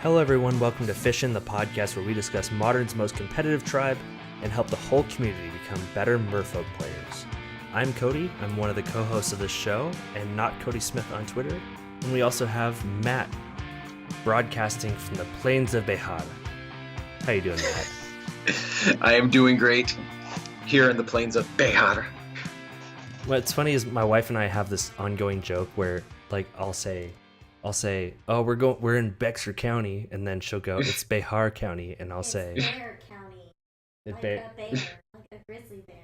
Hello everyone, welcome to Fishin, the podcast where we discuss Modern's most competitive tribe and help the whole community become better Merfolk players. I'm Kody, I'm one of the co-hosts of this show, and not Cody Smith on Twitter. And we also have Matt, broadcasting from the plains of Behar. How you doing, Matt? I am doing great here in the plains of Behar. What's funny is my wife and I have this ongoing joke where, like, I'll say, "Oh, we're in Bexar County," and then she'll go, "It's Behar County," and I'll say, Bear County, like a bear, like a grizzly bear.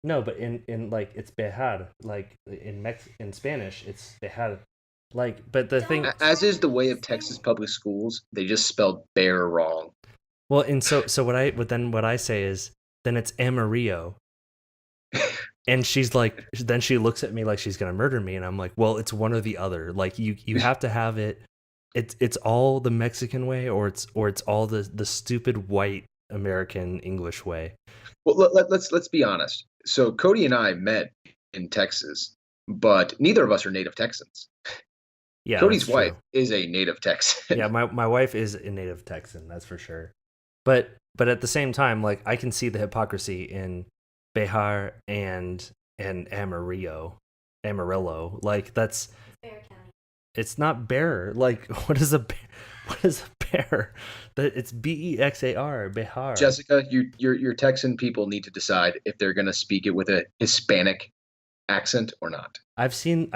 No, but in like it's Behar, like in Spanish, it's Behar, like. But the thing, as is the way of Texas public schools, they just spelled bear wrong. Well, and so what I say is then it's Amarillo. And she's like, then she looks at me like she's gonna murder me, and I'm like, well, it's one or the other. Like you have to have it. It's all the Mexican way, or it's all the stupid white American English way. Well, let's be honest. So Kody and I met in Texas, but neither of us are native Texans. Yeah, Cody's wife is a native Texan. Yeah, my wife is a native Texan, that's for sure. But at the same time, like I can see the hypocrisy in Behar and Amarillo. Like that's Bear County. It's not bear. Like what is a bear? It's Bexar, Behar. Jessica, your Texan people need to decide if they're gonna speak it with a Hispanic accent or not. I've seen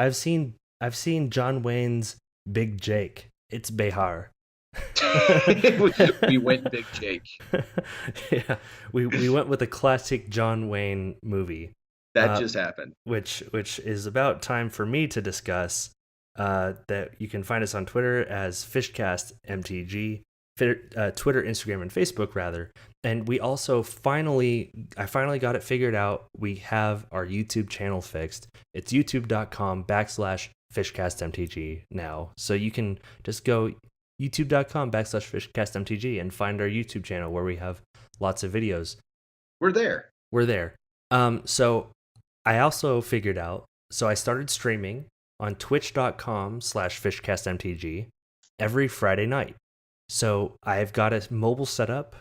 John Wayne's Big Jake. It's Behar. We went Big Jake. Yeah, we went with a classic John Wayne movie. That just happened. Which is about time for me to discuss. That you can find us on Twitter as FishcastMTG, Twitter, Instagram, and Facebook rather. And we also I finally got it figured out. We have our YouTube channel fixed. It's youtube.com/FishcastMTG now. So you can just go youtube.com/FishcastMTG and find our YouTube channel where we have lots of videos. We're there. So I also figured out, so I started streaming on twitch.com/FishcastMTG every Friday night. So I've got a mobile setup,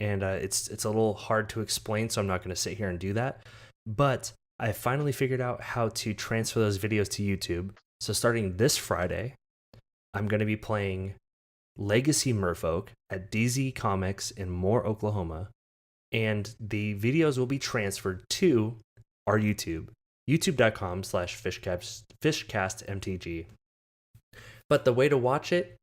and it's a little hard to explain, so I'm not going to sit here and do that. But I finally figured out how to transfer those videos to YouTube. So starting this Friday, I'm going to be playing Legacy Merfolk at DZ Comics in Moore, Oklahoma, and the videos will be transferred to our YouTube, youtube.com/FishcastMTG. But the way to watch it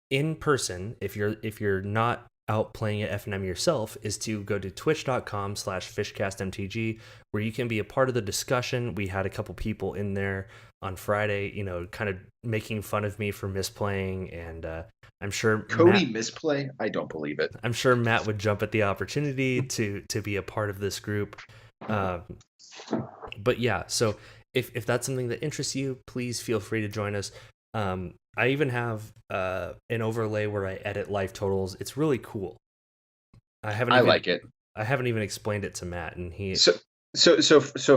in person, if you're not out playing at FNM yourself, is to go to twitch.com/FishcastMTG, where you can be a part of the discussion. We had a couple people in there on Friday, kind of making fun of me for misplaying, and I'm sure Kody misplay? I don't believe it. I'm sure Matt would jump at the opportunity to be a part of this group. But yeah, so if that's something that interests you, please feel free to join us. I even have an overlay where I edit life totals. It's really cool. I like it. I haven't even explained it to Matt, and he. So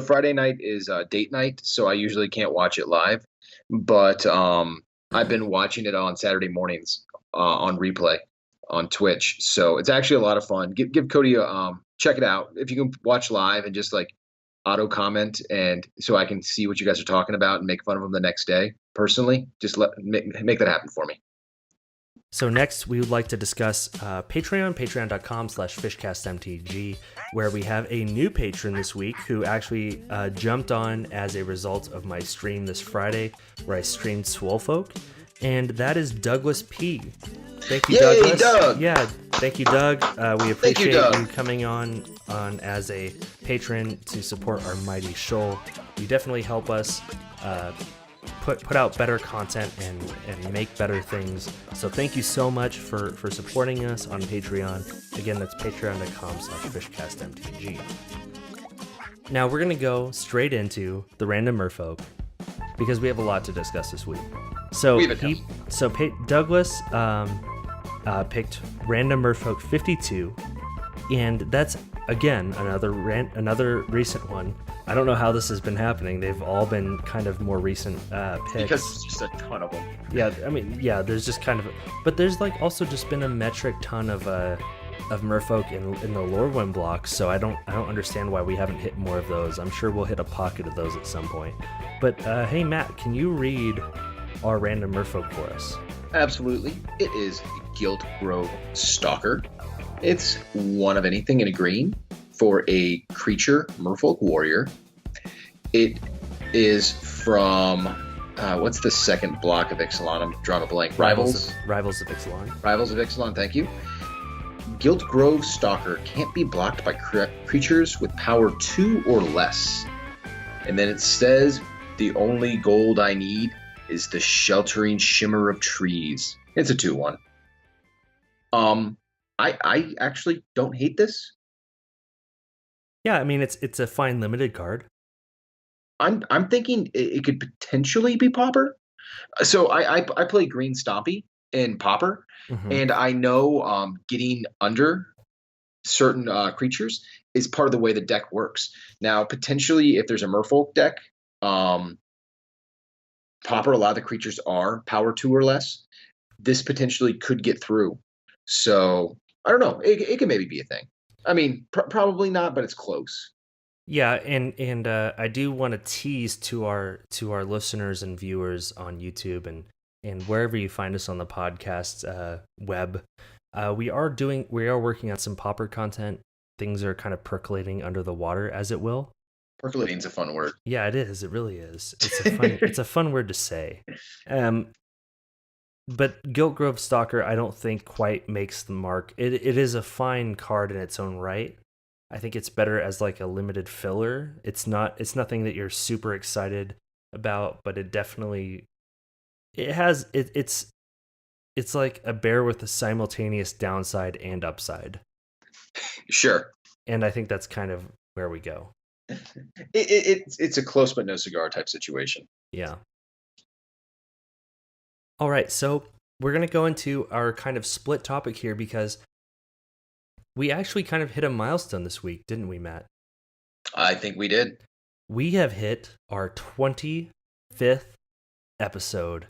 Friday night is date night, so I usually can't watch it live, but I've been watching it on Saturday mornings on replay on Twitch. So it's actually a lot of fun. Give Kody check it out if you can watch live and just like auto comment, and so I can see what you guys are talking about and make fun of them the next day. Personally, just make that happen for me. So next, we would like to discuss patreon.com/FishcastMTG, where we have a new patron this week who actually jumped on as a result of my stream this Friday, where I streamed Swolefolk, and that is Douglas P. Thank you, Douglas. Doug. Yeah, thank you, Doug. We appreciate you coming on as a patron to support our mighty show. You definitely help us put out better content and make better things. So thank you so much for supporting us on Patreon. Again, that's patreon.com/FishcastMTG. Now we're going to go straight into the random Merfolk because we have a lot to discuss this week. So Douglas picked random Merfolk 52, and that's again another recent one. I don't know how this has been happening. They've all been kind of more recent picks. Because there's just a ton of them. Yeah, I mean, yeah, there's just kind of, but there's like also just been a metric ton of Merfolk in the Lorwyn blocks. So I don't understand why we haven't hit more of those. I'm sure we'll hit a pocket of those at some point. But hey, Matt, can you read our random Merfolk for us? Absolutely. It is Gilt Grove Stalker. It's one of anything in a green for a creature Merfolk warrior. It is from what's the second block of Ixalan? I'm drawing a blank. Rivals of Ixalan. Rivals of Ixalan, thank you. Gilt Grove Stalker can't be blocked by creatures with power 2 or less. And then it says, the only gold I need is the sheltering shimmer of trees. It's a 2/1. I actually don't hate this. Yeah, I mean it's a fine limited card. I'm thinking it could potentially be Pauper. So I play Green Stompy in Pauper, and I know getting under certain creatures is part of the way the deck works. Now, potentially, if there's a Merfolk deck, Pauper, a lot of the creatures are power 2 or less. This potentially could get through. So I don't know. It could maybe be a thing. I mean, probably not, but it's close. Yeah, and I do want to tease to our listeners and viewers on YouTube and wherever you find us on the podcast web. We are working on some Pauper content. Things are kind of percolating under the water, as it will. Percolating's a fun word. Yeah, it is. It really is. It's a fun word to say. But Gilt Grove Stalker, I don't think quite makes the mark. It is a fine card in its own right. I think it's better as like a limited filler. It's nothing that you're super excited about, but it definitely it's like a bear with a simultaneous downside and upside. Sure. And I think that's kind of where we go. It's a close but no cigar type situation. Yeah. All right, so we're going to go into our kind of split topic here because we actually kind of hit a milestone this week, didn't we, Matt? I think we did. We have hit our 25th episode.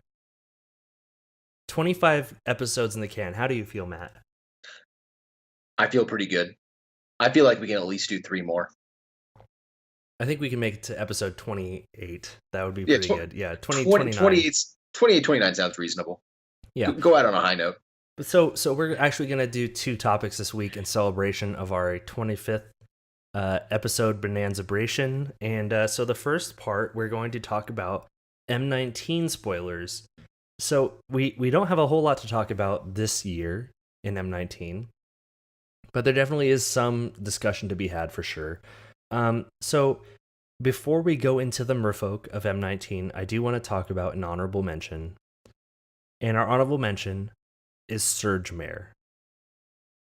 25 episodes in the can. How do you feel, Matt? I feel pretty good. I feel like we can at least do 3 more. I think we can make it to episode 28. That would be pretty good. Yeah, 29 sounds reasonable. Yeah. Go out on a high note. So we're actually going to do 2 topics this week in celebration of our 25th episode Bonanza-bration. And so the first part, we're going to talk about M19 spoilers. So we don't have a whole lot to talk about this year in M19, but there definitely is some discussion to be had for sure. So before we go into the Merfolk of M19, I do want to talk about an honorable mention. And our honorable mention is Surge Mare.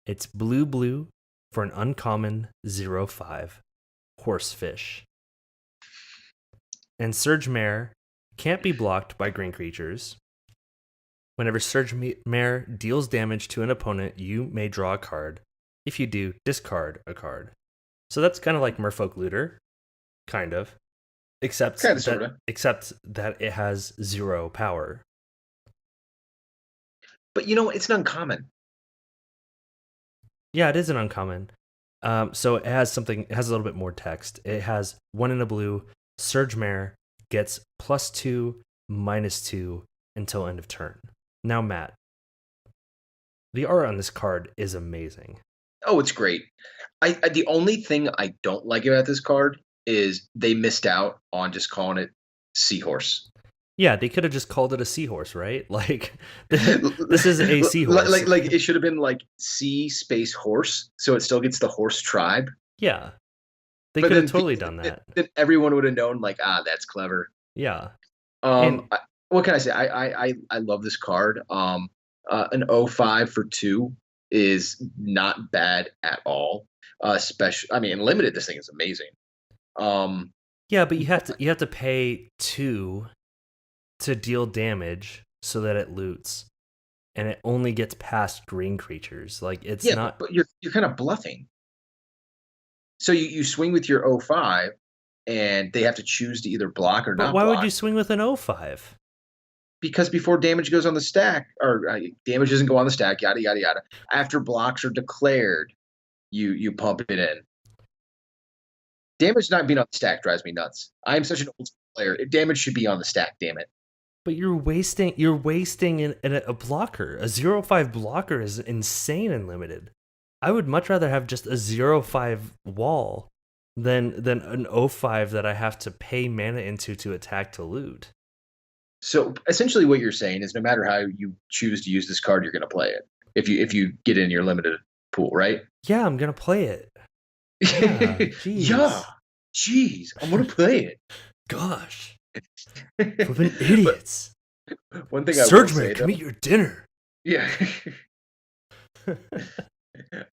It's blue for an uncommon 0/5 horsefish. And Surge Mare can't be blocked by green creatures. Whenever Surge Mare deals damage to an opponent, you may draw a card. If you do, discard a card. So that's kind of like Merfolk Looter, kind of. Except that it has 0 power. But it's an uncommon. Yeah, it is an uncommon. So it has a little bit more text. It has 1 in a blue. Surge Mare gets +2, -2 until end of turn. Now, Matt, the art on this card is amazing. Oh, it's great. The only thing I don't like about this card is they missed out on just calling it Seahorse. Yeah, they could have just called it a seahorse, right? Like, this is a seahorse. Like it should have been like C space horse, so it still gets the horse tribe. Yeah, they could have totally done that. Then everyone would have known, like, that's clever. Yeah. What can I say? I love this card. An 0/5 for 2 is not bad at all. In limited, this thing is amazing. Yeah, but you have to pay 2 to deal damage so that it loots, and it only gets past green creatures. Like, it's not. But you're kind of bluffing. So you swing with your 0/5, and they have to choose to either block or But not why would block. you swing with an O5? Because before damage goes on the stack, or damage doesn't go on the stack, yada yada yada. After blocks are declared, you pump it in. Damage not being on the stack drives me nuts. I am such an old player. Damage should be on the stack. Damn it. But you're wasting a blocker. A 0-5 blocker is insane and limited. I would much rather have just a 0-5 wall than an O5 that I have to pay mana into to attack to loot. So essentially, what you're saying is, no matter how you choose to use this card, you're going to play it. If you get in your limited pool, right? Yeah, I'm gonna play it. Yeah, jeez. Yeah, jeez, I'm going to play it. Gosh, flipping idiots. One thing I will Surge say, Man, come though, eat your dinner. yeah,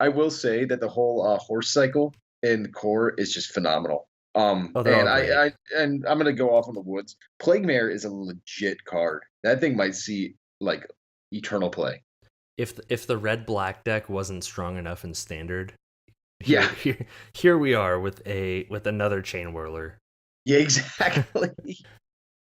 I will say that the whole horse cycle in core is just phenomenal. Oh, they're And all great. I'm gonna go off in the woods. Plague Mare is a legit card. That thing might see like eternal play. If the red black deck wasn't strong enough in standard, Yeah. here we are with another chain whirler. Yeah, exactly.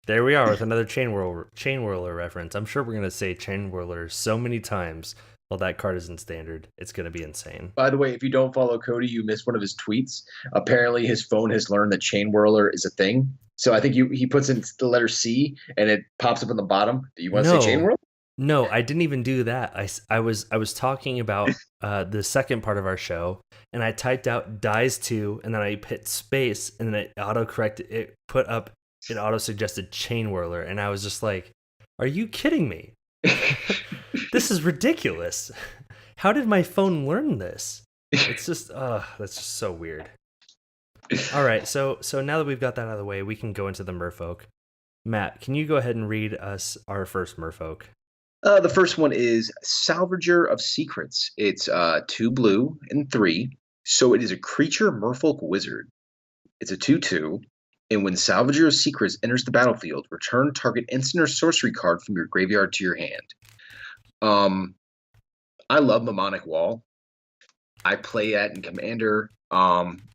There we are with another chain whirler reference. I'm sure we're gonna say chain whirler so many times while that card is in standard. It's gonna be insane. By the way, if you don't follow Kody, you missed one of his tweets. Apparently, his phone has learned that Chain Whirler is a thing. So I think he puts in the letter C and it pops up on the bottom. Do you want to No. say Chain Whirler? No, I didn't even do that. I was talking about the second part of our show, and I typed out dies 2, and then I hit space, and then it autocorrected. It auto suggested chain whirler, and I was just like, "Are you kidding me? This is ridiculous. How did my phone learn this? It's just that's just so weird." All right, so now that we've got that out of the way, we can go into the Merfolk. Matt, can you go ahead and read us our first Merfolk? The first one is Salvager of Secrets. It's 2 blue and 3. So it is a creature Merfolk wizard. It's a 2/2. And when Salvager of Secrets enters the battlefield, return target instant or sorcery card from your graveyard to your hand. I love Mnemonic Wall. I play that in Commander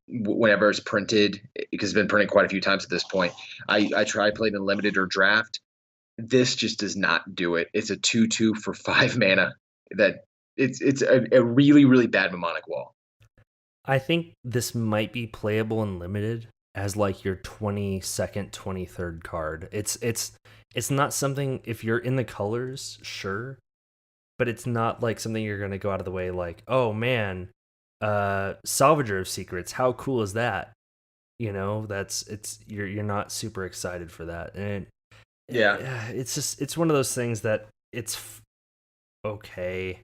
whenever it's printed, because it's been printed quite a few times at this point. I try playing in Limited or Draft. This just does not do it. It's a 2/2 for 5 mana. That it's a really, really bad Mnemonic Wall. I think this might be playable in Limited as like your 22nd, 23rd card. It's not something, if you're in the colors, sure, but it's not like something you're gonna go out of the way like, oh man, Salvager of Secrets, how cool is that? You know, you're not super excited for that. And it's one of those things that it's okay.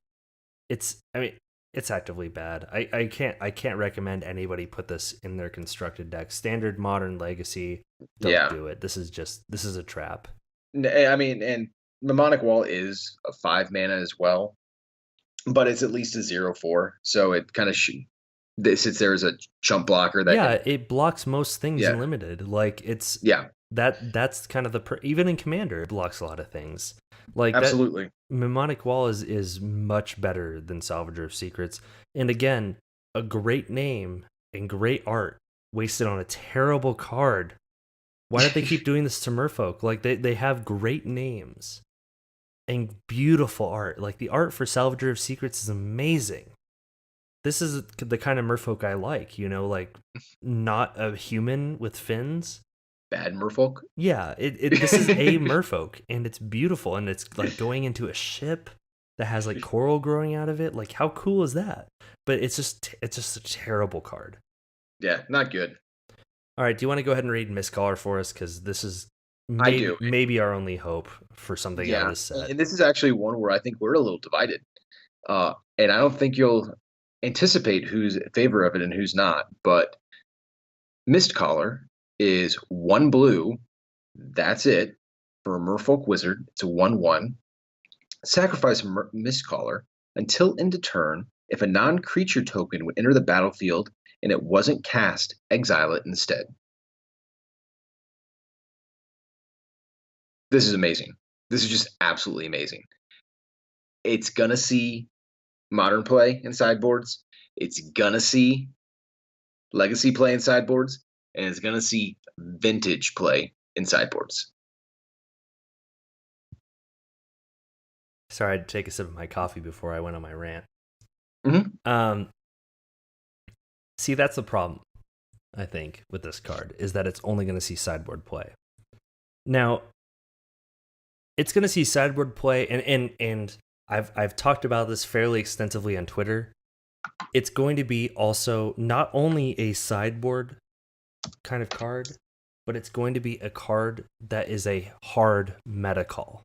It's actively bad. I can't recommend anybody put this in their constructed deck. Standard, Modern, Legacy, don't do it. This is a trap. I mean, and Mnemonic Wall is a 5 mana as well, but it's at least a 0/4, so it kind of sits there as a chump blocker. It blocks most things in Limited. Like that's kind of even in Commander, it blocks a lot of things. Like absolutely. Mnemonic Wall is much better than Salvager of Secrets. And again, a great name and great art wasted on a terrible card. Why did they keep doing this to Merfolk? Like they have great names and beautiful art. Like the art for Salvager of Secrets is amazing. This is the kind of Merfolk I like, you know, like not a human with fins. Bad Merfolk? Yeah, this is a Merfolk, and it's beautiful, and it's like going into a ship that has like coral growing out of it. Like, how cool is that? But it's just a terrible card. Yeah, not good. All right, do you want to go ahead and read Mistcaller for us? Because this is maybe our only hope for something out of this set. And this is actually one where I think we're a little divided. And I don't think you'll anticipate who's in favor of it and who's not. But Mistcaller is 1 blue. That's it for a Merfolk wizard. It's a 1/1. Sacrifice Mistcaller until end of turn. If a non-creature token would enter the battlefield and it wasn't cast, exile it instead. This is amazing. This is just absolutely amazing. It's gonna see Modern play in sideboards. It's gonna see Legacy play in sideboards. and is going to see vintage play in sideboards. Sorry, I had to take a sip of my coffee before I went on my rant. Mm-hmm. See, that's the problem, I think, with this card, is that it's only going to see sideboard play. Now, it's going to see sideboard play, and I've talked about this fairly extensively on Twitter. It's going to be also not only a sideboard kind of card, but it's going to be a card that is a hard meta call.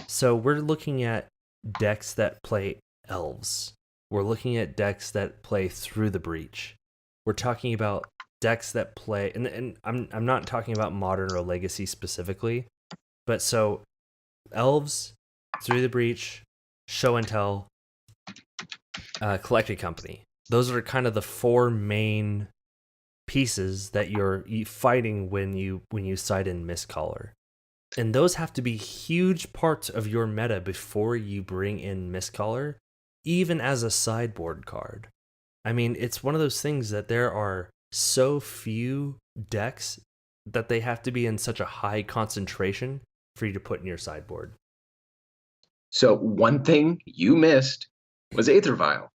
So we're looking at decks that play elves. We're looking at decks that play Through the Breach. We're talking about decks that play, and I'm not talking about Modern or Legacy specifically, but so elves, Through the Breach, Show and Tell, Collected Company. Those are kind of the four main pieces that you're fighting when you side in Mistcaller. And those have to be huge parts of your meta before you bring in Mistcaller, even as a sideboard card. I mean, it's one of those things that there are so few decks that they have to be in such a high concentration for you to put in your sideboard. So one thing you missed was Aether Vial.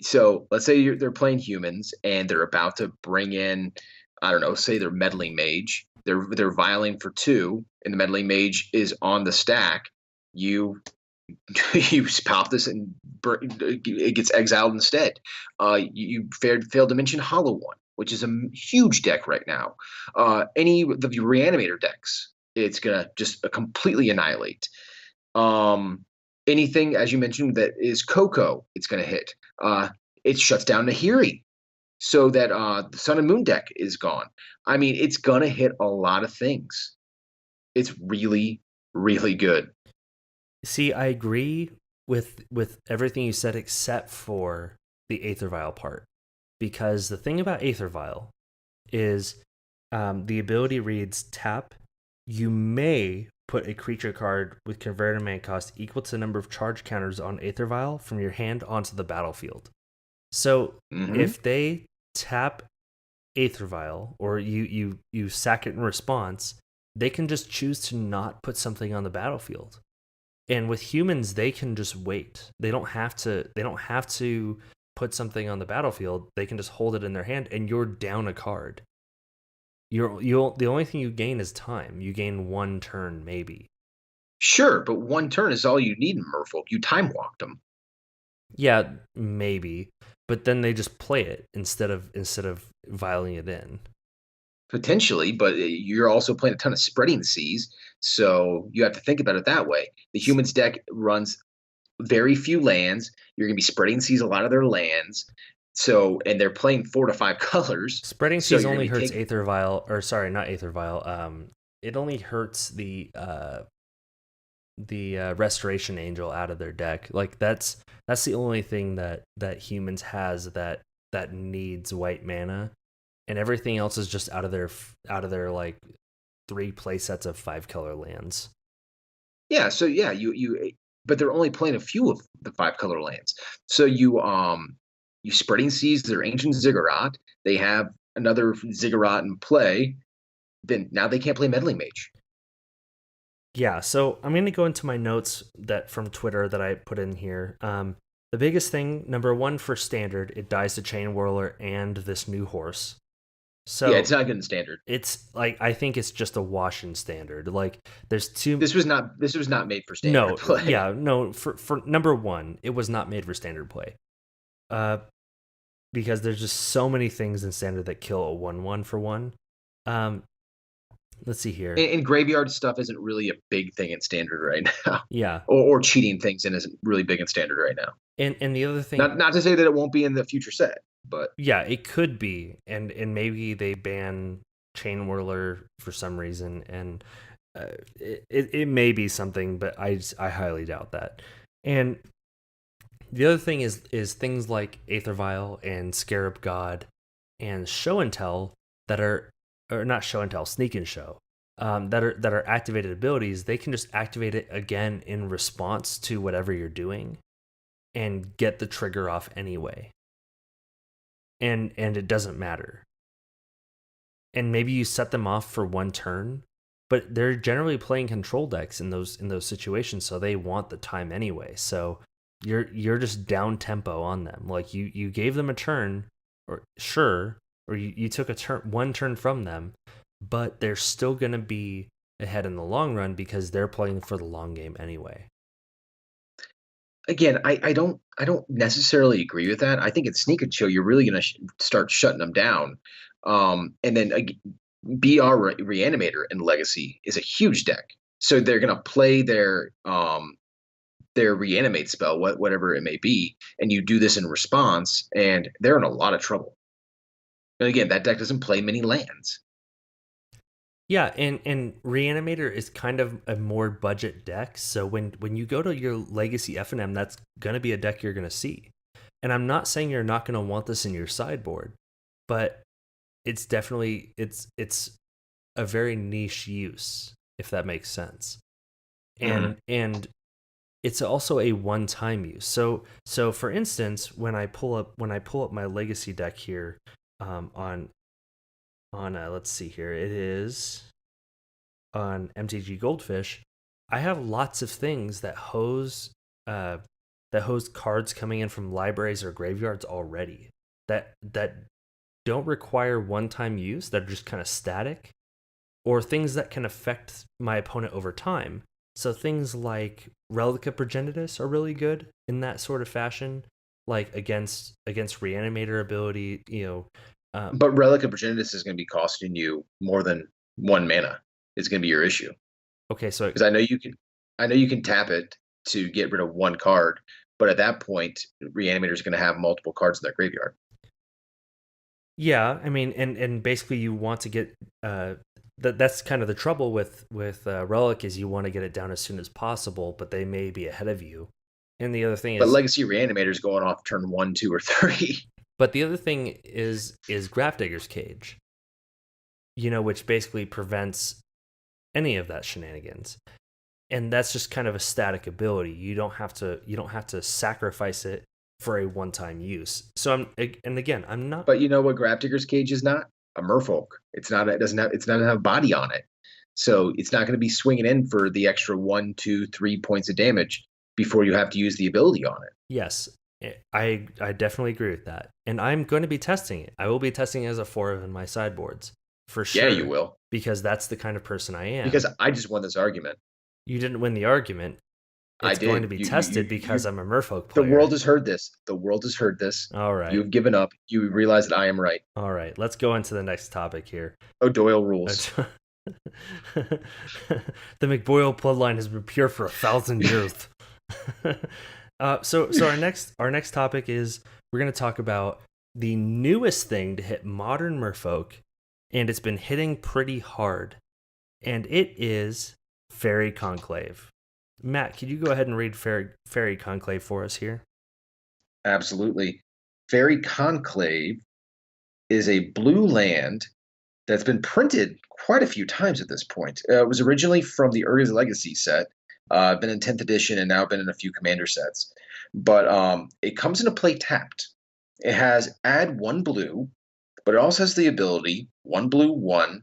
So let's say they're playing humans and they're about to bring in, I don't know, say they're Meddling Mage. They're vialing for 2, and the Meddling Mage is on the stack. You pop this and it gets exiled instead. You failed to mention Hollow One, which is a huge deck right now. Any of the Reanimator decks, it's gonna just completely annihilate. Anything, as you mentioned, that is Coco, it's gonna hit. It shuts down Nahiri, so that the Sun and Moon deck is gone. I mean, it's gonna hit a lot of things. It's really, really good. See, I agree with everything you said except for the Aether Vial part. Because the thing about Aether Vial is the ability reads tap. You may put a creature card with converted mana cost equal to the number of charge counters on Aether Vial from your hand onto the battlefield. So if they tap Aether Vial, or you sack it in response, they can just choose to not put something on the battlefield. And with humans, they can just wait. They don't have to put something on the battlefield. They can just hold it in their hand, and you're down a card. The only thing you gain is time. You gain 1 turn, maybe. Sure, but 1 turn is all you need in Merfolk. You time walked them. Yeah, maybe, but then they just play it instead of vialing it in. Potentially, but you're also playing a ton of Spreading Seas, so you have to think about it that way. The humans deck runs very few lands. You're going to be Spreading Seas a lot of their lands. So, and they're playing 4 to 5 colors. Spreading Seas only hurts Aether Vial, or sorry, not Aether Vial. It only hurts the Restoration Angel out of their deck. Like that's the only thing that humans has that needs white mana, and everything else is just out of their like 3 play sets of 5 color lands. Yeah, so yeah, you but they're only playing a few of the 5 color lands. So you Spreading Seas their Ancient Ziggurat. They have another Ziggurat in play. Then now they can't play Meddling Mage. Yeah, so I'm going to go into my notes that from Twitter that I put in here. The biggest thing, number 1 for standard, it dies to Chain Whirler and this new horse. So yeah, it's not good in standard. It's like, I think it's just a wash in standard. Like there's 2. This was not made for standard play. Yeah, no. For number 1, it was not made for standard play. Because there's just so many things in standard that kill a 1/1 for 1. Let's see here. And graveyard stuff isn't really a big thing in standard right now. Yeah. Or cheating things isn't really big in standard right now. And the other thing, not to say that it won't be in the future set, but yeah, it could be. And maybe they ban Chain Whirler for some reason, and it may be something, but I highly doubt that. And the other thing is things like Aether Vial and Scarab God and Show and Tell that are, or not Show and Tell, Sneak and Show, that are activated abilities. They can just activate it again in response to whatever you're doing and get the trigger off anyway. And it doesn't matter. and maybe you set them off for one turn, but they're generally playing control decks in those situations, so they want the time anyway. So you're just down tempo on them. Like you gave them a turn, or sure, or you took one turn from them, but they're still gonna be ahead in the long run because they're playing for the long game anyway. Again, I don't necessarily agree with that. I think in Sneak and Show you're really going to start shutting them down, and then BR Reanimator in Legacy is a huge deck, so they're going to play their reanimate spell, whatever it may be, and you do this in response, and they're in a lot of trouble. And again, that deck doesn't play many lands. Yeah, and Reanimator is kind of a more budget deck. So when you go to your Legacy FNM, that's gonna be a deck you're gonna see. And I'm not saying you're not gonna want this in your sideboard, but it's definitely it's a very niche use, if that makes sense. And it's also a one-time use. So for instance, when I pull up my Legacy deck here, on let's see here, it is on MTG Goldfish. I have lots of things that hose cards coming in from libraries or graveyards already that don't require one-time use, that are just kind of static, or things that can affect my opponent over time. So things like Relica Progenitus are really good in that sort of fashion, like against Reanimator ability, But Relic of Progenitus is going to be costing you more than 1 mana. It's going to be your issue. Okay, so because I know you can tap it to get rid of one card, but at that point, Reanimator is going to have multiple cards in their graveyard. yeah, I mean, and basically you want to get that's kind of the trouble with Relic, is you want to get it down as soon as possible, but they may be ahead of you. And the other thing But is, Legacy Reanimator is going off turn 1, 2, or 3. but the other thing is Grafdigger's Cage, which basically prevents any of that shenanigans. And that's just kind of a static ability. You don't have to sacrifice it for a one-time use. So I'm not. But you know what Grafdigger's Cage is not? A Merfolk. It's not have a body on it. So it's not going to be swinging in for the extra 1, 2, 3 points of damage before you have to use the ability on it. Yes, I definitely agree with that. And I'm going to be testing it. I will be testing it as a 4 in my sideboards for sure. Yeah, you will. Because that's the kind of person I am. Because I just won this argument. You didn't win the argument. It's going to be tested because I'm a Merfolk player. The world has heard this. All right. You've given up. You realize that I am right. All right. Let's go into the next topic here. O'Doyle rules. The McBoyle bloodline has been pure for 1,000 years. So our next topic is, we're going to talk about the newest thing to hit modern Merfolk, and it's been hitting pretty hard, and it is Faerie Conclave. Matt, could you go ahead and read Faerie Conclave for us here? Absolutely. Faerie Conclave is a blue land that's been printed quite a few times at this point. It was originally from the Urza's Legacy set, been in 10th edition, and now been in a few Commander sets. But it comes into play tapped. It has add 1 blue, but it also has the ability 1 blue 1 :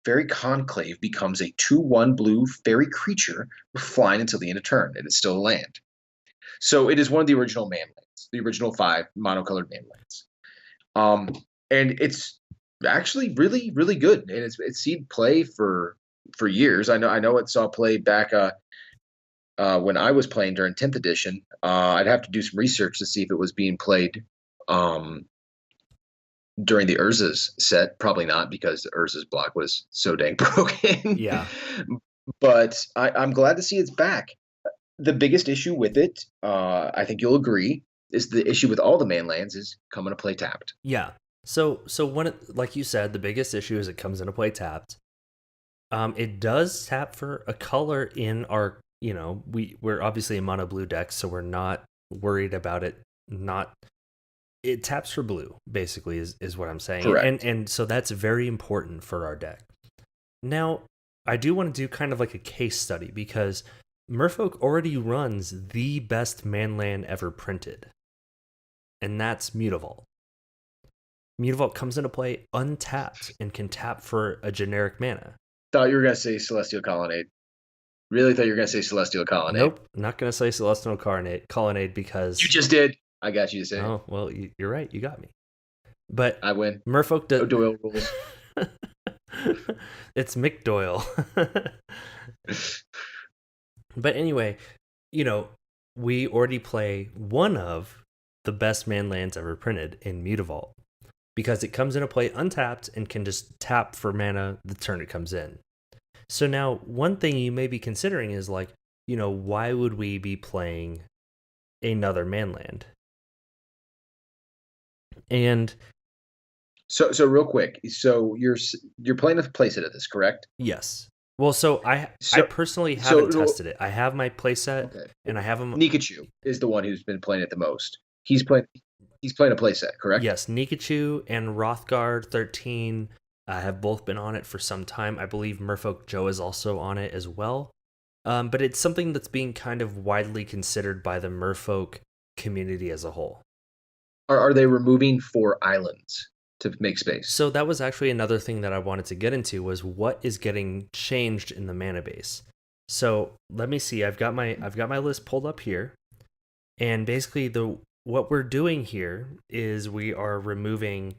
Faerie Conclave becomes a 2/1 blue fairy creature with flying until the end of turn. It is still a land. So it is one of the original man lands, the original 5 monocolored man lands. And it's actually really, really good. And it's seen play for years. I know it saw play back when I was playing during 10th edition. I'd have to do some research to see if it was being played during the Urza's set. Probably not, because the Urza's block was so dang broken. Yeah. But I'm glad to see it's back. The biggest issue with it, I think you'll agree, is the issue with all the man lands is coming to play tapped. Yeah. So like you said, the biggest issue is it comes into play tapped. It does tap for a color in our, we're obviously a mono blue deck, so we're not worried about it. It taps for blue, basically, is what I'm saying. Correct. And so that's very important for our deck. Now, I do want to do kind of like a case study, because Merfolk already runs the best manland ever printed, and that's Mutavault. Mutavault comes into play untapped and can tap for a generic mana. Thought you were gonna say Celestial Colonnade. Really thought you were gonna say Celestial Colonnade. Nope, not going to say Celestial Colonnade because... You just did. I got you to say. Oh, well, you're right. You got me. But I win. Merfolk does... No Doyle rules. It's Mick Doyle. But anyway, we already play one of the best man lands ever printed in Mutavault because it comes into play untapped and can just tap for mana the turn it comes in. So now one thing you may be considering is like, why would we be playing another man land? And so real quick, so you're playing a playset of this, correct? yes. Well, so I personally haven't tested it. I have my playset, and I have him. Nikachu is the one who's been playing it the most. He's playing a playset, correct? Yes, Nikachu and Rothgard 13 have both been on it for some time. I believe Merfolk Joe is also on it as well. But it's something that's being kind of widely considered by the Merfolk community as a whole. Are they removing 4 islands to make space? So that was actually another thing that I wanted to get into was what is getting changed in the mana base. So let me see. I've got my list pulled up here, and basically what we're doing here is we are removing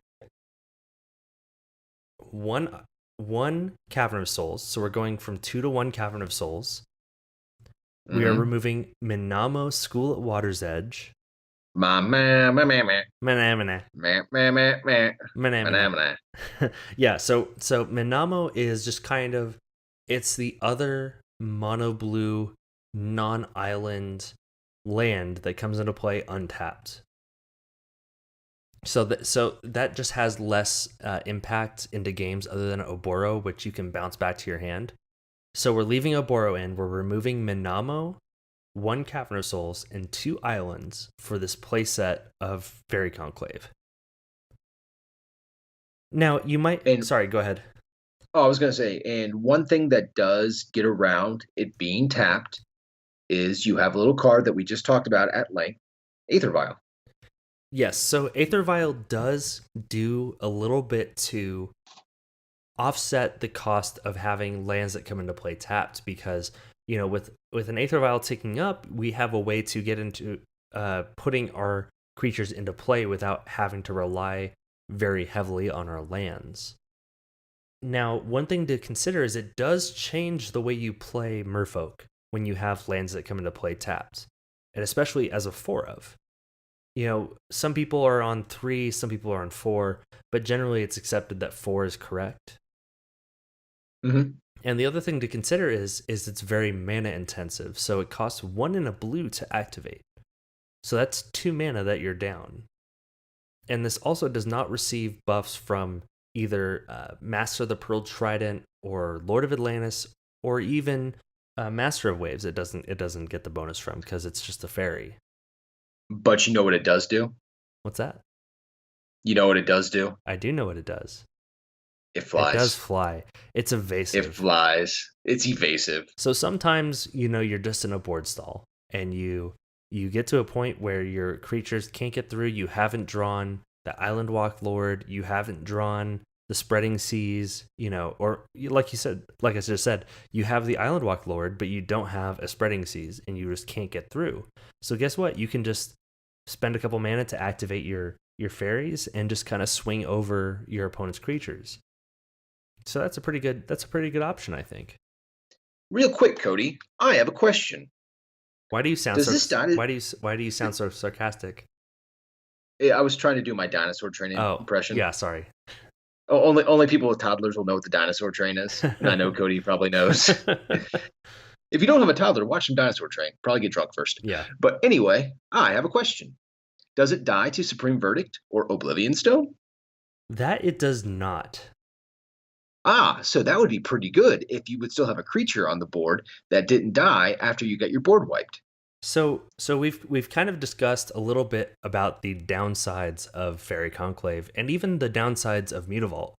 one Cavern of Souls. So we're going from 2 to 1 Cavern of Souls. We are removing Minamo School at Water's Edge. Yeah, so Minamo is just kind of, it's the other mono blue non-island land that comes into play untapped. So that just has less impact into games other than Oboro, which you can bounce back to your hand. So we're leaving Oboro in, we're removing Minamo, 1 Cavern of Souls, and 2 islands for this playset of Faerie Conclave. Now, you might... sorry, go ahead. Oh, I was going to say, and one thing that does get around it being tapped is you have a little card that we just talked about at length, Aether Vial. Yes, so Aether Vial does do a little bit to offset the cost of having lands that come into play tapped because, with an Aether Vial ticking up, we have a way to get into putting our creatures into play without having to rely very heavily on our lands. Now, one thing to consider is it does change the way you play Merfolk when you have lands that come into play tapped, and especially as a 4 of. Some people are on 3, some people are on 4, but generally it's accepted that 4 is correct. Mm-hmm. And the other thing to consider is it's very mana intensive, so it costs 1 and a blue to activate. So that's 2 mana that you're down. And this also does not receive buffs from either Master of the Pearl Trident or Lord of Atlantis or even Master of Waves. It doesn't get the bonus from because it's just a fairy. But you know what it does do? What's that? You know what it does do? I do know what it does. It flies. It does fly. It's evasive. It flies. It's evasive. So sometimes, you're just in a board stall and you get to a point where your creatures can't get through. You haven't drawn the Island Walk Lord. You haven't drawn the Spreading Seas, or like I just said, you have the Island Walk Lord, but you don't have a Spreading Seas and you just can't get through. So guess what? You can just spend a couple mana to activate your fairies and just kind of swing over your opponent's creatures. So that's a pretty good option, I think. Real quick, Kody, I have a question. Why do you sound why do you sound so sarcastic? I was trying to do my dinosaur train impression. Yeah, sorry. Only people with toddlers will know what the dinosaur train is. And I know Kody probably knows. If you don't have a toddler, watch some Dinosaur Train. Probably get drunk first. Yeah. But anyway, I have a question. Does it die to Supreme Verdict or Oblivion Stone? That it does not. So that would be pretty good if you would still have a creature on the board that didn't die after you got your board wiped. So we've kind of discussed a little bit about the downsides of Faerie Conclave and even the downsides of Mutavault,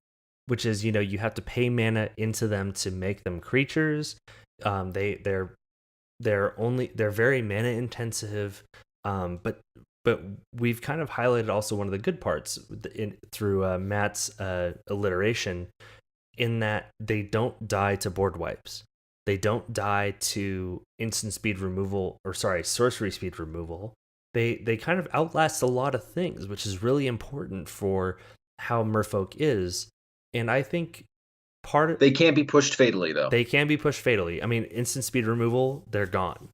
which is, you have to pay mana into them to make them creatures. They're very mana intensive. But but we've kind of highlighted also one of the good parts through Matt's alliteration, in that they don't die to board wipes. They don't die to instant speed removal, or sorcery speed removal. They kind of outlast a lot of things, which is really important for how Merfolk is. And I think they can't be pushed fatally, though. They can be pushed fatally. I mean, instant speed removal, they're gone.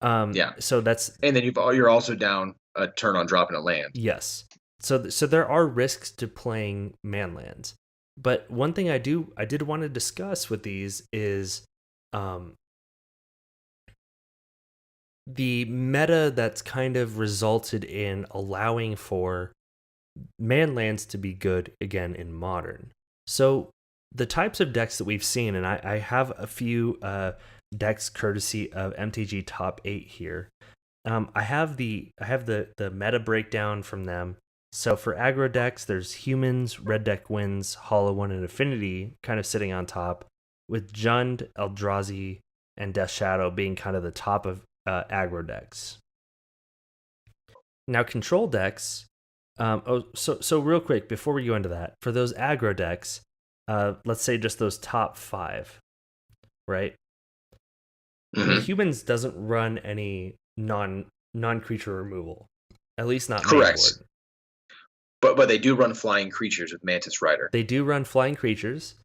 Yeah. So that's, and then you're also down a turn on dropping a land. Yes. So there are risks to playing man lands. But one thing I did want to discuss with these is the meta that's kind of resulted in allowing for man lands to be good again in Modern. So the types of decks that we've seen, and I have a few decks courtesy of MTG Top 8 here. I have the meta breakdown from them. So for aggro decks, there's Humans, Red Deck Wins, Hollow One, and Affinity kind of sitting on top, with Jund, Eldrazi, and Death Shadow being kind of the top of aggro decks. Now control decks. So real quick before we go into that, for those aggro decks, let's say just those top 5, right? Mm-hmm. I mean, Humans doesn't run any non-creature removal, at least not correct. Main board. But they do run flying creatures with Mantis Rider. They do run flying creatures,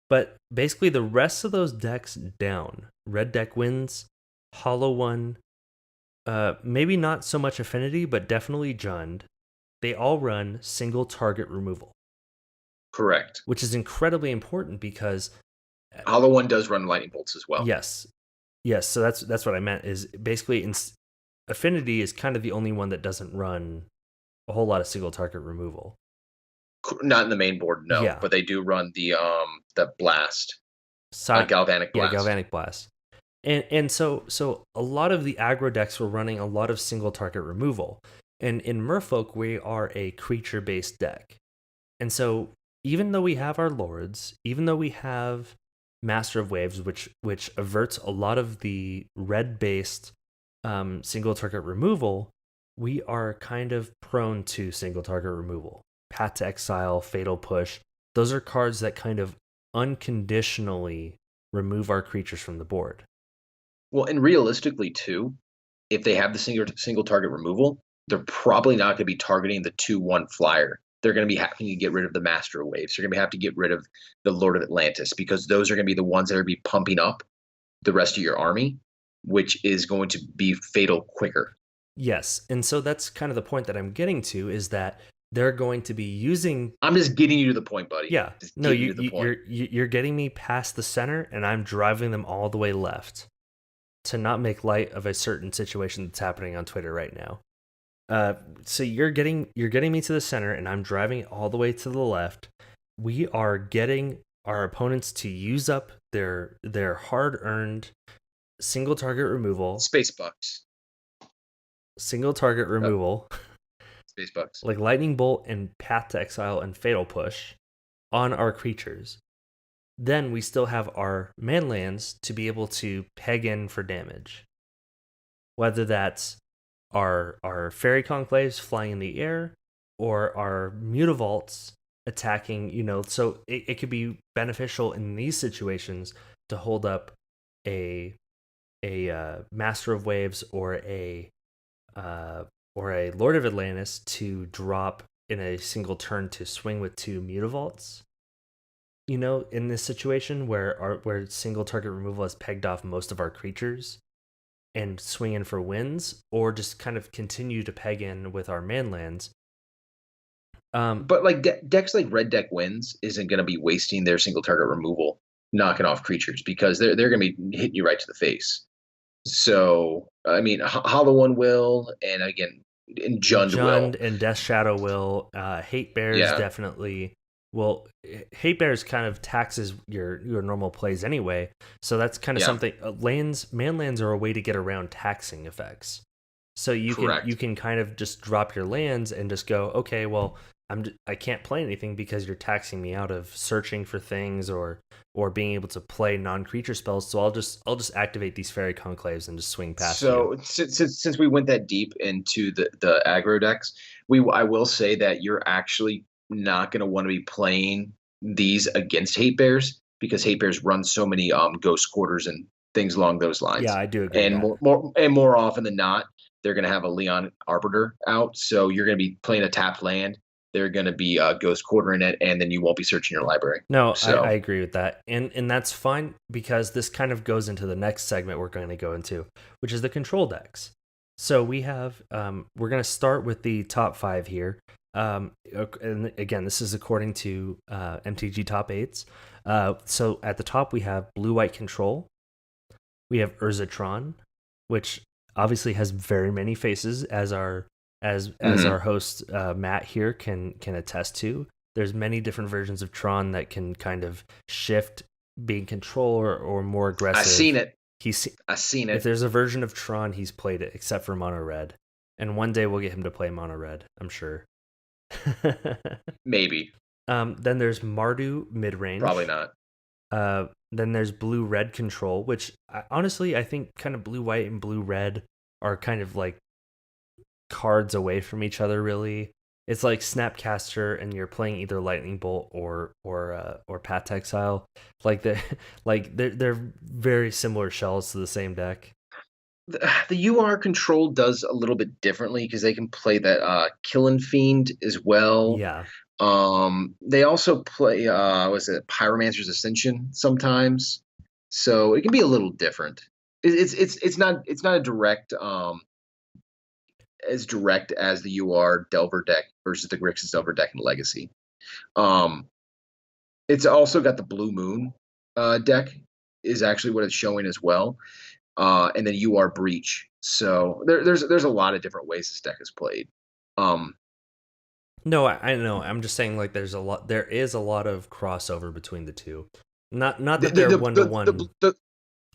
but basically the rest of those decks down. Red Deck Wins, Hollow One, maybe not so much Affinity, but definitely Jund. They all run single target removal. Correct. Which is incredibly important because Hollow One does run lightning bolts as well. Yes. So that's what I meant. Is basically Affinity is kind of the only one that doesn't run a whole lot of single target removal. Not in the main board, no. Yeah. But they do run the blast, galvanic blast. Yeah, galvanic blast. And so a lot of the aggro decks were running a lot of single target removal. And in Merfolk, we are a creature based deck. And so even though we have our lords, even though we have Master of Waves, which averts a lot of the red based single target removal, we are kind of prone to single target removal. Path to Exile, Fatal Push, those are cards that kind of unconditionally remove our creatures from the board. Well, and realistically too, if they have the single target removal, they're probably not going to be targeting the 2/1 flyer. They're going to be having to get rid of the Master of Waves. They're going to have to get rid of the Lord of Atlantis, because those are going to be the ones that are going to be pumping up the rest of your army, which is going to be fatal quicker. Yes, and so that's kind of the point that I'm getting to, is that they're going to be using... I'm just getting you to the point, buddy. Yeah, no, you're getting me past the center, and I'm driving them all the way left to not make light of a certain situation that's happening on Twitter right now. So you're getting me to the center, and I'm driving it all the way to the left. We are getting our opponents to use up their hard-earned single target removal. Space bucks. Single target removal. Space bucks. Like Lightning Bolt and Path to Exile and Fatal Push on our creatures. Then we still have our man lands to be able to peg in for damage. Whether that's our Faerie Conclaves flying in the air, or our Mutavaults attacking, so it could be beneficial in these situations to hold up a Master of Waves or a Lord of Atlantis to drop in a single turn to swing with 2 Mutavaults. In this situation where single target removal has pegged off most of our creatures, and swing in for wins, or just kind of continue to peg in with our man lands. But like decks like Red Deck Wins isn't going to be wasting their single target removal knocking off creatures, because they're going to be hitting you right to the face. So I mean, Hollow One will, and again, and Jund will, and Death Shadow will. Hate Bears definitely. Well, Hate Bears kind of taxes your normal plays anyway, so that's kind of something. Man lands are a way to get around taxing effects. So you can kind of just drop your lands and just go, okay, well, I can't play anything because you're taxing me out of searching for things or being able to play non-creature spells. So I'll just activate these Faerie Conclaves and just swing past you. So since we went that deep into the aggro decks, I will say that you're actually not going to want to be playing these against hate bears because hate bears run so many ghost quarters and things along those lines. Yeah, I do agree. And more often than not, they're going to have a Leon Arbiter out, so you're going to be playing a tapped land. They're going to be ghost quartering it, and then you won't be searching your library. No, so I agree with that, and that's fine because this kind of goes into the next segment we're going to go into, which is the control decks. So we have we're going to start with the top 5 here. And again, this is according to MTG Top 8s. So at the top we have blue-white control. We have Urzatron, which obviously has very many faces, as our host Matt here can attest to. There's many different versions of Tron that can kind of shift, being control or more aggressive. I've seen it. I've seen it. If there's a version of Tron, he's played it, except for Mono Red. And one day we'll get him to play Mono Red, I'm sure. Maybe. Then there's Mardu mid-range. Probably not. Then there's blue-red control, which honestly I think kind of blue-white and blue-red are kind of like cards away from each other. Really, it's like Snapcaster, and you're playing either Lightning Bolt or Path Exile. They're very similar shells to the same deck. The UR control does a little bit differently because they can play that Killing Fiend as well. Yeah. They also play was it Pyromancer's Ascension sometimes, so it can be a little different. It's not a direct as direct as the UR Delver deck versus the Grixis Delver deck in Legacy. It's also got the Blue Moon deck is actually what it's showing as well, and then UR Breach. So there's a lot of different ways this deck is played. No, I know. I'm just saying, like, there is a lot of crossover between the two. Not that they're one to one.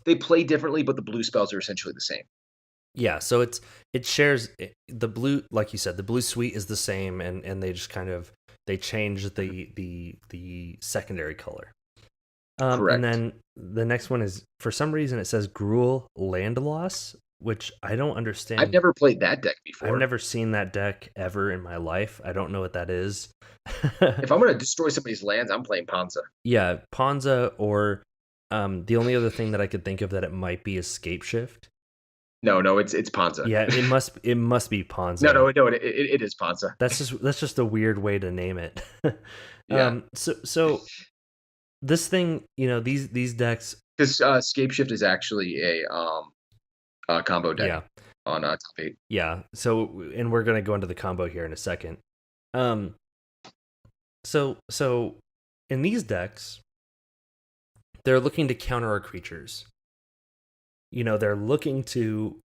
They play differently, but the blue spells are essentially the same. Yeah, so it shares the blue, like you said, the blue suite is the same, and they just kind of they change the secondary color. Correct. And then the next one is, for some reason it says Gruul Land Loss, which I don't understand. I've never played that deck before. I've never seen that deck ever in my life. I don't know what that is. If I'm going to destroy somebody's lands, I'm playing Ponza. Yeah, Ponza, or the only other thing that I could think of that it might be is Scapeshift. No, it's Ponza. Yeah, it must be Ponza. No, it is Ponza. That's just a weird way to name it. Yeah. So this thing, these decks, because Scapeshift is actually a combo deck on top 8. Yeah. So, and we're gonna go into the combo here in a second. So in these decks, they're looking to counter our creatures. They're looking to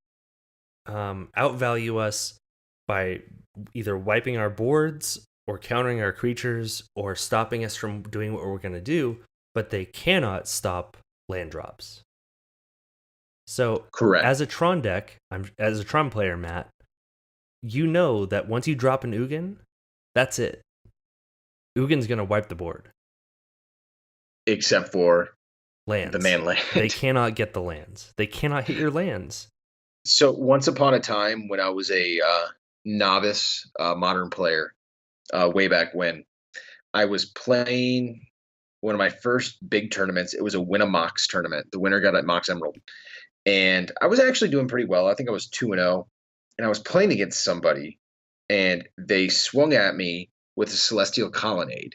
outvalue us by either wiping our boards or countering our creatures or stopping us from doing what we're going to do, but they cannot stop land drops. So, correct. As a Tron deck, as a Tron player, Matt, you know that once you drop an Ugin, that's it. Ugin's going to wipe the board. Except for lands. The man land. They cannot get the lands. They cannot hit your lands. So once upon a time, when I was a novice modern player, way back when, I was playing one of my first big tournaments. It was a Win a Mox tournament. The winner got a Mox Emerald. And I was actually doing pretty well. I think I was 2-0. And I was playing against somebody, and they swung at me with a Celestial Colonnade.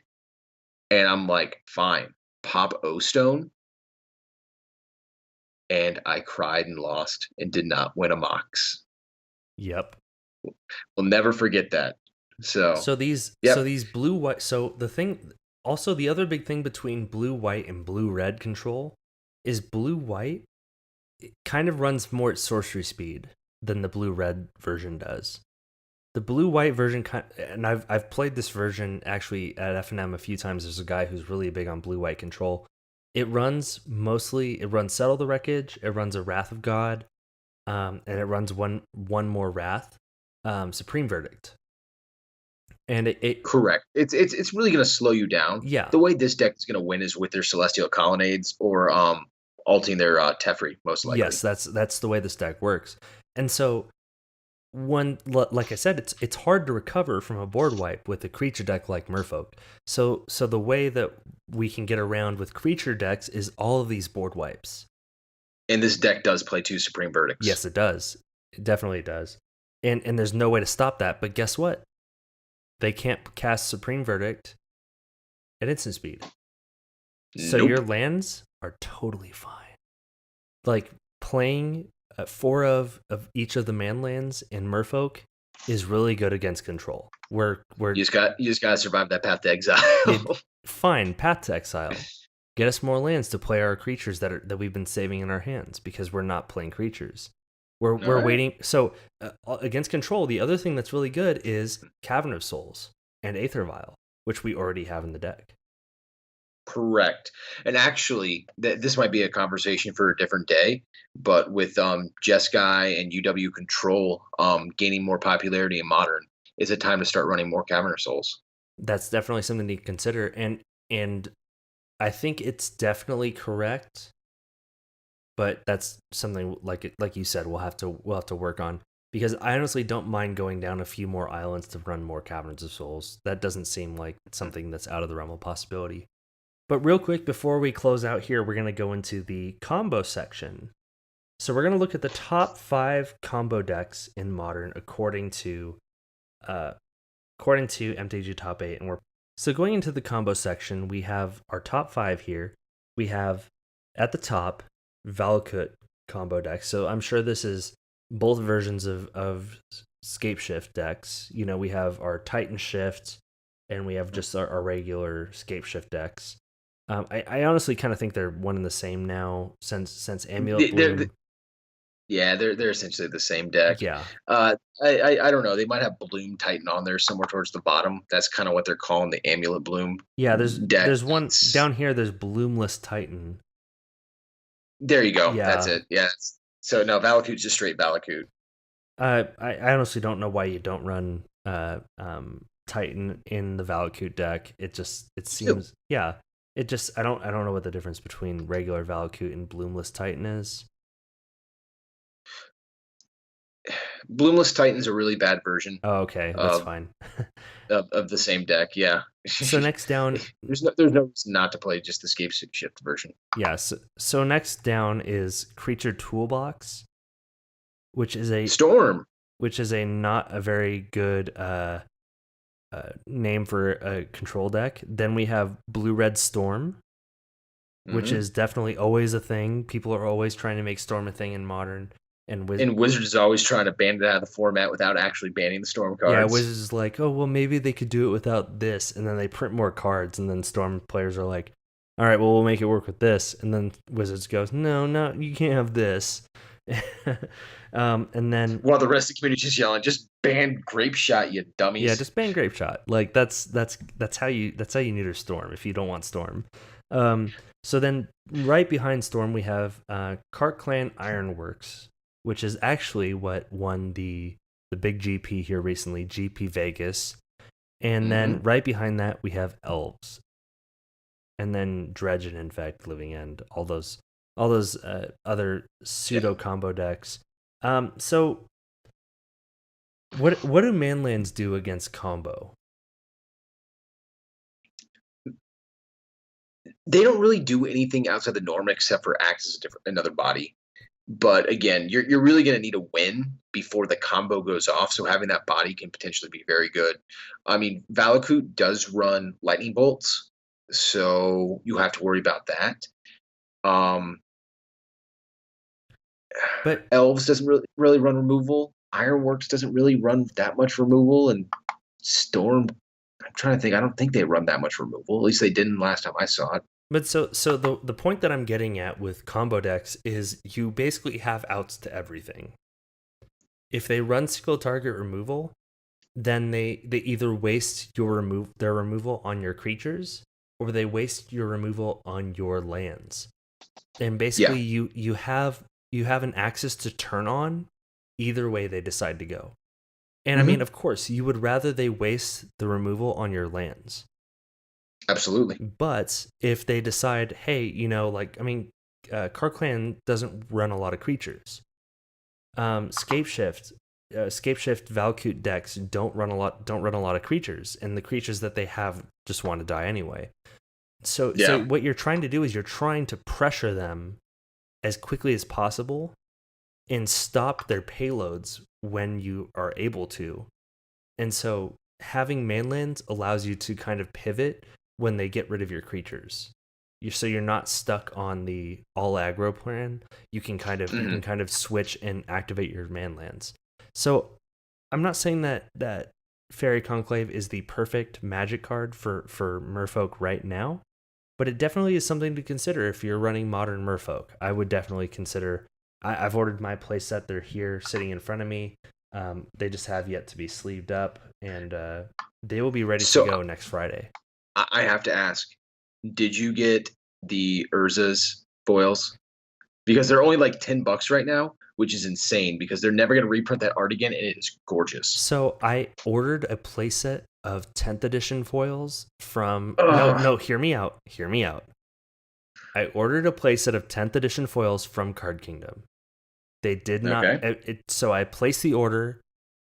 And I'm like, fine, pop O-Stone. And I cried and lost and did not win a Mox. Yep. We'll never forget that. So these blue white. So the other big thing between blue white and blue red control is blue white. It kind of runs more at sorcery speed than the blue red version does. The blue white version, and I've played this version actually at FNM a few times. There's a guy who's really big on blue white control. It runs Settle the Wreckage, it runs a Wrath of God, and it runs one more Wrath, Supreme Verdict. And it Correct. It's really going to slow you down. yeah, The way this deck is going to win is with their Celestial Colonnades or alting their Teferi, most likely. yes, that's the way this deck works. And so like I said, it's hard to recover from a board wipe with a creature deck like Merfolk. So the way that we can get around with creature decks is all of these board wipes. And this deck does play 2 Supreme Verdicts. Yes, it does. It definitely does. And there's no way to stop that. But guess what? They can't cast Supreme Verdict at instant speed. So Nope. your lands are totally fine. Like playing 4 of each of the man lands in Merfolk is really good against control. We're You just got to survive that path to exile. fine, path to exile. Get us more lands to play our creatures that we've been saving in our hands because we're not playing creatures. We're right. waiting. So against control, the other thing that's really good is Cavern of Souls and Aether Vial, which we already have in the deck. Correct. And actually, this might be a conversation for a different day, but with Jeskai and UW Control gaining more popularity in Modern, is it time to start running more Cavern of Souls? That's definitely something to consider, and I think it's definitely correct, but that's something like you said we'll have to work on, because I honestly don't mind going down a few more islands to run more Caverns of Souls. That doesn't seem like something that's out of the realm of possibility. But real quick, before we close out here, we're going to go into the combo section. So we're going to look at the top 5 combo decks in Modern according to MTG Top 8. And so going into the combo section, we have our top 5 here. We have at the top Valakut combo deck. So I'm sure this is both versions of Scapeshift decks. You know, we have our Titan Shift and we have just our regular Scapeshift decks. I honestly kind of think they're one and the same now since Amulet Bloom. They're essentially the same deck. Yeah. I don't know. They might have Bloom Titan on there somewhere towards the bottom. That's kind of what they're calling the Amulet Bloom. Yeah, deck. There's one down here. There's Bloomless Titan. There you go. Yeah. That's it. Yeah. So no, Valakut's just straight Valakut. I honestly don't know why you don't run Titan in the Valakut deck. It seems I don't know what the difference between regular Valakut and Bloomless Titan is. Bloomless Titan's a really bad version. Oh, okay, that's fine. of the same deck, yeah. So next down, there's no reason not to play just the Scapeshift version. Yeah. So next down is Creature Toolbox, which is a Storm, which is a not a very good name for a control deck. Then we have Blue Red Storm, which is definitely always a thing. People are always trying to make Storm a thing in Modern. And Wizards is always trying to ban it out of the format without actually banning the Storm cards. Yeah, Wizards is like, oh, well, maybe they could do it without this. And then they print more cards. And then Storm players are like, all right, well, we'll make it work with this. And then Wizards goes, no, you can't have this. And then while the rest of the community is just yelling, just ban Grape Shot, you dummies. Yeah, just ban Grape Shot. Like that's how you neuter Storm if you don't want Storm. So then right behind Storm we have Cart Clan Ironworks, which is actually what won the big GP here recently, GP Vegas. And then right behind that we have Elves. And then Dredge and Infect, Living End, all those other pseudo combo decks. So what do manlands do against combo? They don't really do anything outside the norm except for act as another body. But again, you're really going to need a win before the combo goes off. So having that body can potentially be very good. I mean, Valakut does run lightning bolts, so you have to worry about that. But Elves doesn't really run removal. Ironworks doesn't really run that much removal, and Storm, I'm trying to think. I don't think they run that much removal. At least they didn't last time I saw it. But so the point that I'm getting at with combo decks is you basically have outs to everything. If they run single target removal, then they either waste their removal on your creatures, or they waste your removal on your lands. And basically you have an axis to turn on either way they decide to go. And I mean, of course, you would rather they waste the removal on your lands. Absolutely. But if they decide, hey, Car Clan doesn't run a lot of creatures. Scapeshift Valkut decks don't run a lot of creatures, and the creatures that they have just want to die anyway. So what you're trying to do is you're trying to pressure them as quickly as possible and stop their payloads when you are able to. And so having mainlands allows you to kind of pivot when they get rid of your creatures. So you're not stuck on the all aggro plan. You can kind of switch and activate your manlands. So I'm not saying that Faerie Conclave is the perfect Magic card for Merfolk right now, but it definitely is something to consider if you're running modern Merfolk. I would definitely consider. I've ordered my playset. They're here sitting in front of me. They just have yet to be sleeved up, and they will be ready to go next Friday. I have to ask, did you get the Urza's foils? Because they're only like $10 right now, which is insane because they're never going to reprint that art again, and it is gorgeous. So I ordered a playset of 10th edition foils from... No, hear me out. I ordered a playset of 10th edition foils from Card Kingdom. They did not... Okay. So I placed the order,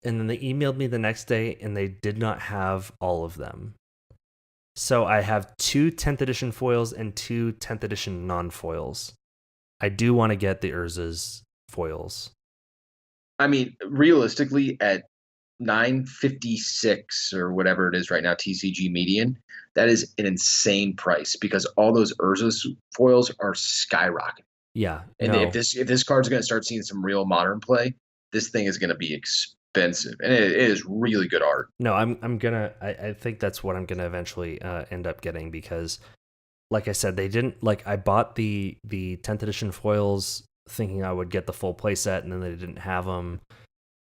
and then they emailed me the next day, and they did not have all of them. So I have 2 10th edition foils and 2 10th edition non-foils. I do want to get the Urza's foils. I mean, realistically, at $9.56 or whatever it is right now, TCG median, that is an insane price because all those Urza's foils are skyrocketing. Yeah. And if this card's going to start seeing some real modern play, this thing is going to be expensive, and it is really good art. No, I think that's what I'm gonna eventually end up getting because, like I said, they didn't I bought the 10th edition foils thinking I would get the full playset, and then they didn't have them.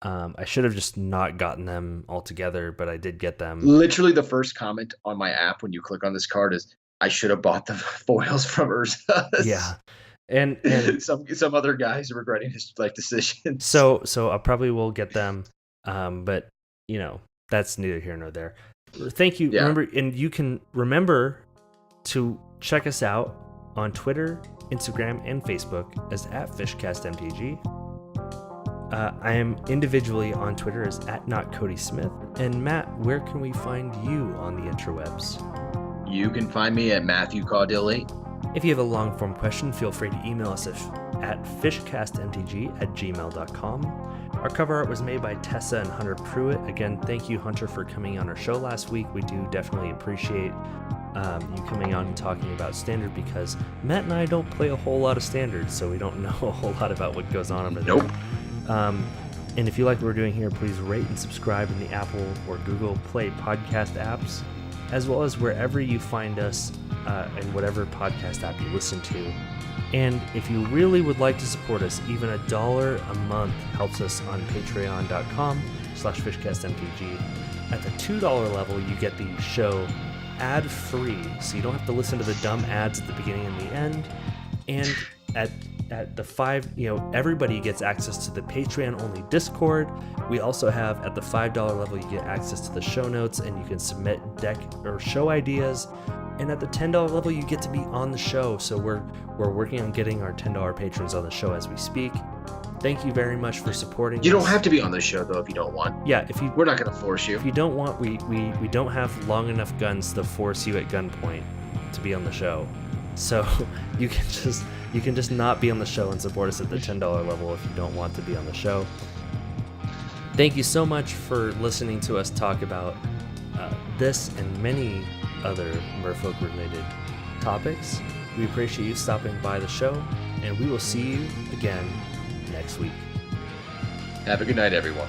I should have just not gotten them altogether, but I did get them. Literally, the first comment on my app when you click on this card is, "I should have bought the foils from Urza's." Yeah. And some other guys are regretting his decisions. So I probably will get them, but that's neither here nor there. Thank you. Yeah. You can remember to check us out on Twitter, Instagram, and Facebook as @FishCastMTG. I am individually on Twitter as @NotCodySmith. And Matt, where can we find you on the interwebs? You can find me at MatthewCaudill8. If you have a long-form question, feel free to email us at fishcastmtg@gmail.com. Our cover art was made by Tessa and Hunter Pruitt. Again, thank you, Hunter, for coming on our show last week. We do definitely appreciate you coming on and talking about Standard because Matt and I don't play a whole lot of Standard, so we don't know a whole lot about what goes on over there. Nope. And if you like what we're doing here, please rate and subscribe in the Apple or Google Play podcast apps, as well as wherever you find us in whatever podcast app you listen to. And if you really would like to support us, even $1 a month helps us on patreon.com/fishcastmtg. At the $2 level, you get the show ad-free, so you don't have to listen to the dumb ads at the beginning and the end. And at the $5, everybody gets access to the Patreon-only Discord. We also have, at the $5 level, you get access to the show notes, and you can submit deck or show ideas. And at the $10 level, you get to be on the show. So we're working on getting our $10 patrons on the show as we speak. Thank you very much for supporting us. You don't have to be on the show, though, if you don't want. Yeah, we're not going to force you. If you don't want, we don't have long enough guns to force you at gunpoint to be on the show. So you can just not be on the show and support us at the $10 level if you don't want to be on the show. Thank you so much for listening to us talk about this and many other Merfolk related topics. We appreciate you stopping by the show, and we will see you again next week. Have a good night, everyone.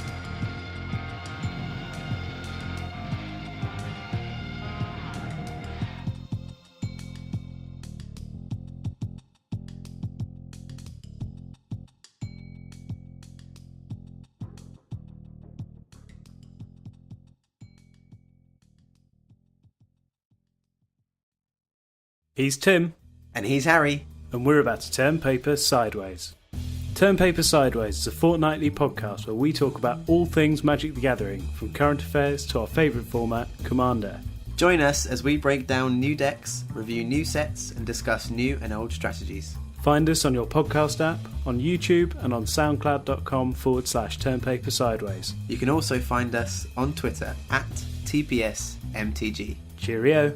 He's Tim. And he's Harry. And we're about to turn paper sideways. Turn Paper Sideways is a fortnightly podcast where we talk about all things Magic the Gathering, from current affairs to our favourite format, Commander. Join us as we break down new decks, review new sets, and discuss new and old strategies. Find us on your podcast app, on YouTube, and on soundcloud.com/Turnpaper Sideways. You can also find us on Twitter @TPSMTG. Cheerio.